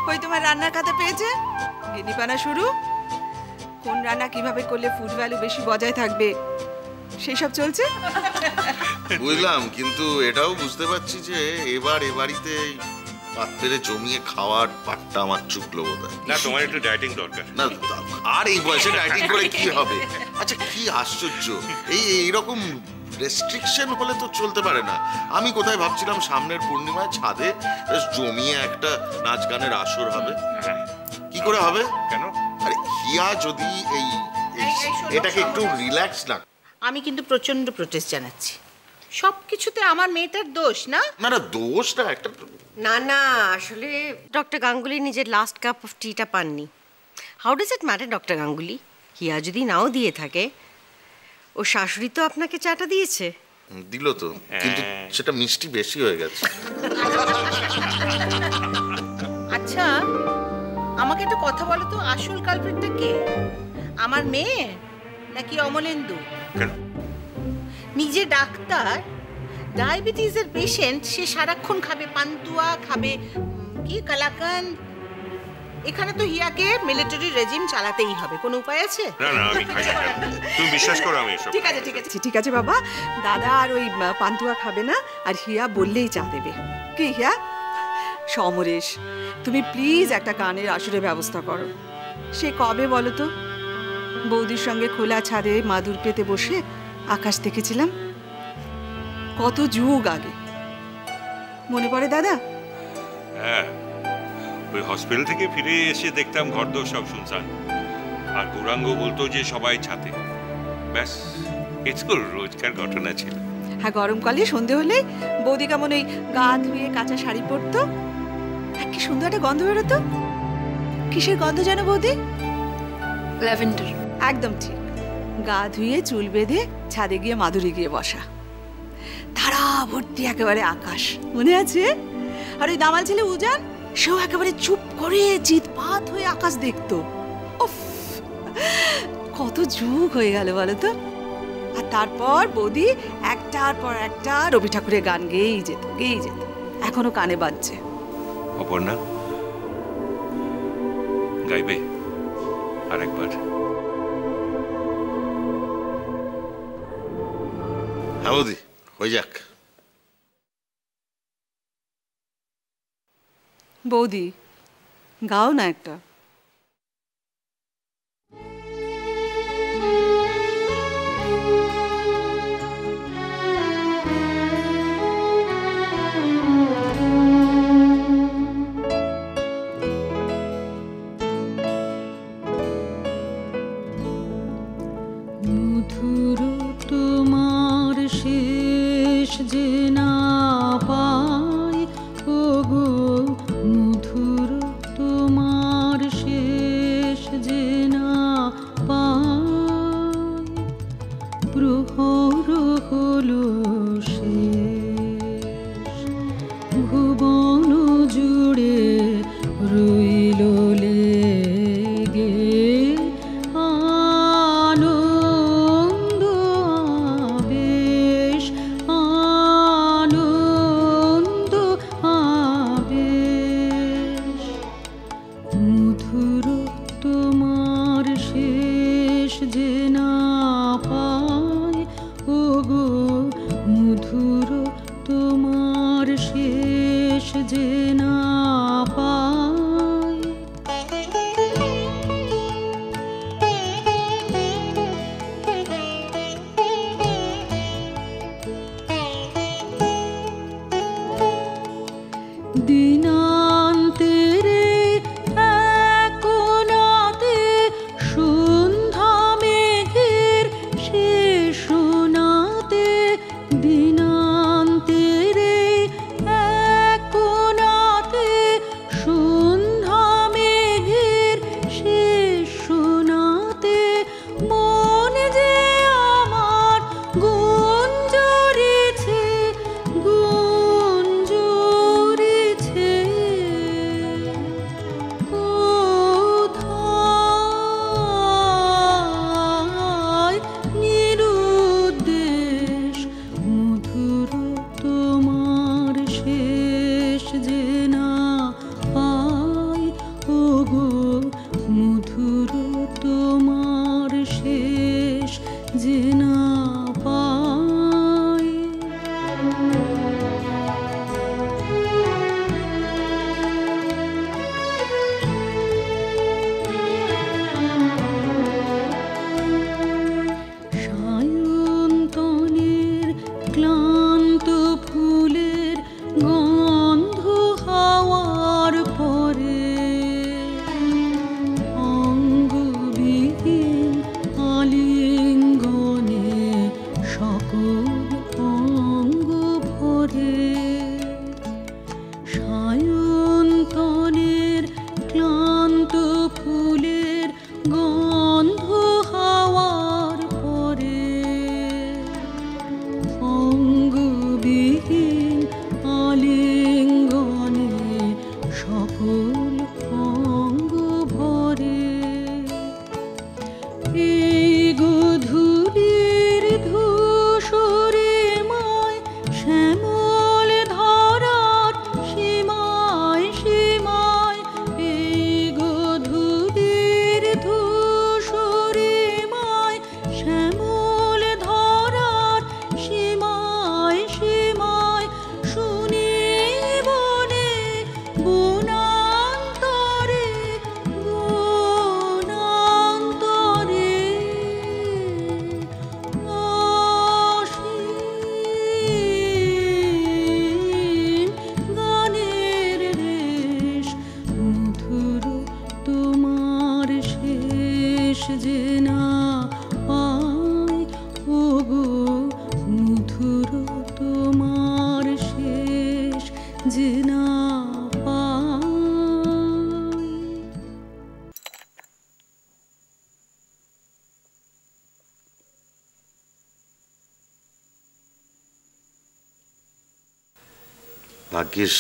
ওই তোমার রান্নার খাতা পেয়েছে, গিনিপানা শুরু, কোন রান্না কিভাবে করলে ফুড ভ্যালু বেশি বজায় থাকবে সেই সব চলছে। বুঝলাম, কিন্তু এটাও বুঝতে পারছি যে এবার এ বাড়িতে পাত্রে জমিয়ে খাওয়ার পাটটা আমার চুকলো বোধহয়। না, তোমার একটু ডায়েটিং দরকার। না, আর এই বয়সে ডায়েটিং করে কি হবে? আচ্ছা, কি আশ্চর্য, এইরকম রেস্ট্রিকশন হলে তো চলতে পারে না। আমি কোথায় ভাবছিলাম সামনের পূর্ণিমায় ছাদে জমিয়ে একটা নাচ গানের আসর হবে। কি করে হবে? কেন? আরে হিয়া যদি এটাকে একটু রিল্যাক্স না। আমি কিন্তু প্রচন্ড প্রোটেস্ট জানাচ্ছি। সবকিছুতে আমার মেয়েটার দোষ না। না না, দোষটা একটা না না, আসলে ডক্টর গাঙ্গুলি নিজের লাস্ট কাপ অফ টিটা পাননি। How does it matter doctor Ganguly? Hiya যদি নাও দিয়ে থাকে, ও শাশুড়ি তো আপনাকে চাটা দিয়েছে। দিল তো, কিন্তু সেটা মিষ্টি বেশি হয়ে গেছে। আচ্ছা, আমাকে একটা কথা বলো তো, আসল কালপ্রিটটা কে? আমার মেয়ে নাকি অমলেন্দু? নিজে ডাক্তার, ডায়াবেটিসের পেশেন্ট, সে সারাক্ষণ খাবে পান্তুয়া, খাবে কি কালাকান। এখানে তো হিয়াকে মিলিটারি রেজিম চালাতেই হবে, কোনো উপায় আছে? না না, আমি খাই না, তুমি বিশ্বাস করো আমি এসব। ঠিক আছে ঠিক আছে ঠিক আছে বাবা, দাদা আর ওই পান্তুয়া খাবে না, আর হিয়া বললেই চা দেবে। কি হিয়া? সমরেশ, তুমি প্লিজ একটা গানের আসরের ব্যবস্থা করো। সে কবে বলো তো বৌদির সঙ্গে খোলা ছাদে মাদুর পেতে বসে আকাশ দেখেছিলাম, কত যুগ আগে, মনে পড়ে দাদা? হ্যাঁ, ওই হসপিটাল থেকে ফিরে এসে দেখতাম ঘরদোর সব শুনশান, আর গৌরাঙ্গ বলতো যে সবাই ছাতে। ব্যাস, এগুলো রোজকার ঘটনা ছিল। হ্যাঁ, গরমকালে সন্ধে হলে বৌদি কেমন ওই গা ধুয়ে কাঁচা শাড়ি পরতো, কি সুন্দর একটা গন্ধ বেরোতো। কিসের গন্ধ যেন বৌদি? ল্যাভেন্ডার। একদম ঠিক। গা ধুয়ে চুল বেঁধে ছাদে গিয়ে মাদুরে গিয়ে বসা, তারা ভর্তি একেবারে আকাশ, মনে আছে? আর ওই দামাল ছেলে উজান, সেও একেবারে চুপ করে চিৎপাত হয়ে আকাশ দেখতো। উফ, কত যুগ হয়ে গেল বলো তো। আর তারপর বৌদি একটার পর একটা রবি ঠাকুরের গান গেয়েই যেত, গেয়েই যেত, এখনো কানে বাজছে। অপর্ণা, গাইবে আরেকবার? হ্যাঁ বৌদি, হয়ে যাক। বৌদি, গাও না একটা। মধুর তোমার শেষ যে না পাই, ও গো মধুর তোমার অচল অঙ্গ ভরে এই গধূলির ধূসরে মায় শ্যামল ধরার সীমায় সীমায় এই গধূলির ধূসরে মায় শ্যামল ধরার সীমায় সীমায় শুনি বনে বনান্তরে বনান্তরে অসীম গানের রেশ মধুর তোমার শেষ যে না পাই ওগো মধুর তোমার শেষ যে না পাই। ভাগ্যিস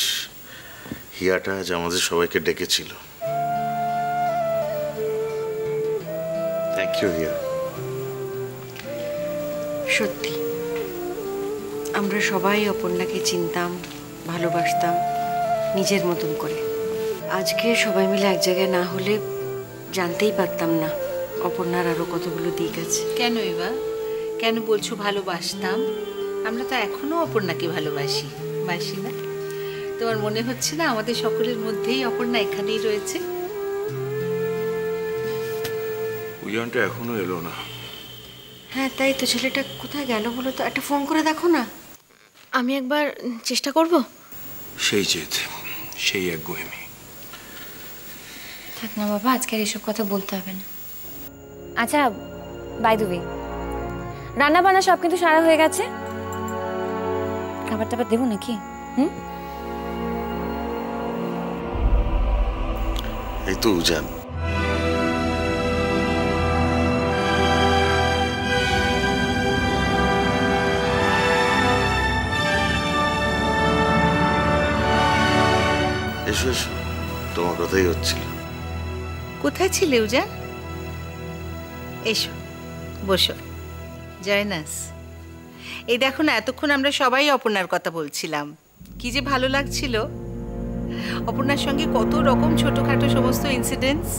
হিয়াটা আজ আমাদের সবাইকে ডেকেছিল। থ্যাংক ইউ হিয়া। সত্যি আমরা সবাই অপর্ণাকে চিনতাম, ভালোবাসতাম নিজের মতন করে। আজকে সবাই মিলে এক জায়গায় না হলে জানতেই পারতাম না অপর্ণার আরো কতগুলো দিক আছে। কেন এবার কেন বলছো ভালোবাসতাম? আমরা তো এখনো অপর্ণাকে ভালোবাসি, বাসি না? তোমার মনে হচ্ছে না আমাদের সকলের মধ্যেই অপর্ণা এখানেই রয়েছে? উজানটা এখনো এলো না। হ্যাঁ তাই তো, ছেলেটা কোথায় গেল বলো তো, একটা ফোন করে দেখো না। আমি একবার চেষ্টা করব। সেই জেদ, সেই এক গোয়েমি। থাক না বাবা, আজকে আর এসব কথা বলতে হবে না। আচ্ছা, বাই দ্য ওয়ে, রান্না বান্না সব কিন্তু সারা হয়ে গেছে। খাবার টাবার দেবো নাকি? এই তো উজান। এসো এসো, তোমার কথাই হচ্ছিল। কোথায় ছিলে উজান? এসো বসো, জয়নাস। এই দেখো না, এতক্ষণ আমরা সবাই অপর্ণার কথা বলছিলাম, কি যে ভালো লাগছিল। অপর্ণার সঙ্গে কত রকম ছোটখাটো সমস্ত ইনসিডেন্টস,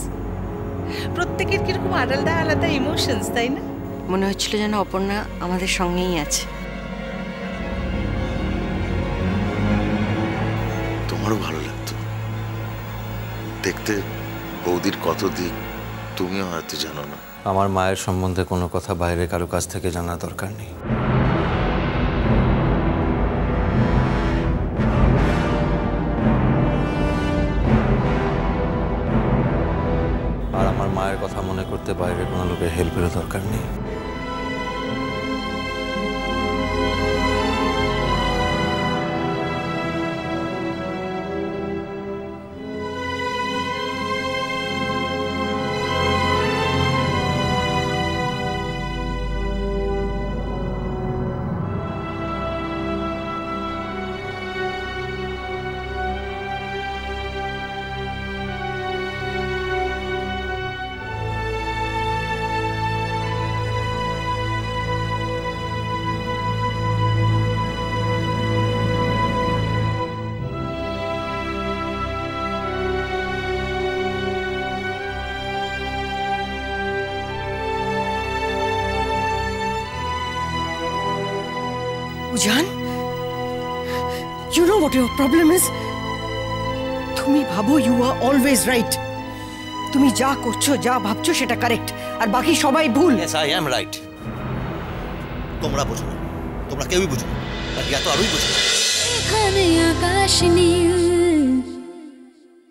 প্রত্যেকের কিরকম আলাদা আলাদা ইমোশনস, তাই না? মনে হচ্ছিল যেন অপর্ণা আমাদের সঙ্গেই আছে। তোমারও ভালো লাগতো দেখতে বৌদির কত দিক, তুমিও হয়তো জানো না। আমার মায়ের সম্বন্ধে কোনো কথা বাইরে কারো কাছ থেকে জানার দরকার নেই। আর আমার মায়ের কথা মনে করতে বাইরে কোনো লোকের হেল্পেরও দরকার নেই। উজান, you know what your problem is? তুমি ভাবো you are always right. তুমি যা করছো, যা ভাবছো সেটা কারেক্ট, আর বাকি সবাই ভুল। Yes, I am right. তোমরা বোঝো না, তোমরা কেউই বুঝো না, আর ইয়া তো আরোই বুঝো না। এখানে আকাশ নীল